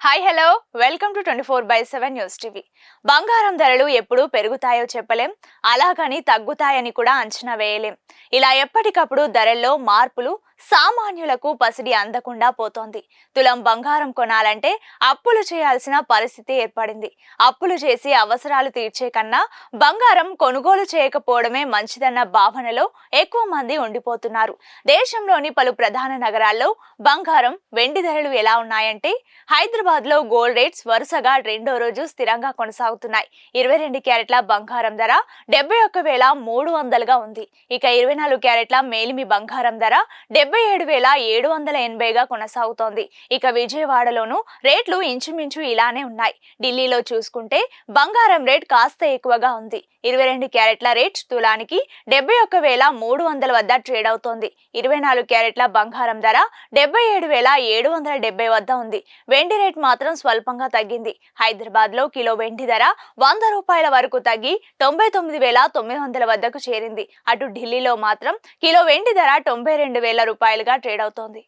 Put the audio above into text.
Hi hello welcome to 24/7 news TV. బంగారం ధరలు ఎప్పుడు పెరుగుతాయో చెప్పలేం, అలాగని తగ్గుతాయని కూడా అంచనా వేయలేం. ఇలా ఎప్పటికప్పుడు ధరల్లో మార్పులు సామాన్యులకు పసిడి అందకుండా పోతోంది. తులం బంగారం కొనాలంటే అప్పులు చేయాల్సిన పరిస్థితి ఏర్పడింది. అప్పులు చేసి అవసరాలు తీర్చే కన్నా బంగారం కొనుగోలు చేయకపోవడమే మంచిదన్న భావనలో ఎక్కువ మంది ఉండిపోతున్నారు. దేశంలోని పలు ప్రధాన నగరాల్లో బంగారం, వెండి ధరలు ఎలా ఉన్నాయంటే హైదరాబాద్ లో గోల్డ్ రేట్స్ వరుసగా రెండో రోజు స్థిరంగా కొనసాగుతున్నాయి. 22 క్యారెట్ల బంగారం ధర 71,300గా ఉంది. ఇక 24 క్యారెట్ల మేలిమి బంగారం ధర 77,780గా కొనసాగుతోంది. ఇక విజయవాడలోనూ రేట్లు ఇంచుమించు ఇలానే ఉన్నాయి. ఢిల్లీలో చూసుకుంటే బంగారం రేట్ కాస్త ఎక్కువగా ఉంది. 22 క్యారెట్ల రేట్ తులానికి 71,300 వద్ద ట్రేడ్ అవుతోంది. 24 క్యారెట్ల బంగారం ధర 77,770 వద్ద ఉంది. వెండి రేట్ మాత్రం స్వల్పంగా తగ్గింది. హైదరాబాద్ లో కిలో వెండి ధర 100 రూపాయల వరకు తగ్గి 99,900 వద్దకు చేరింది. అటు ఢిల్లీలో మాత్రం కిలో వెండి ధర 92,000 రూపాయలుగా ట్రేడ్ అవుతోంది.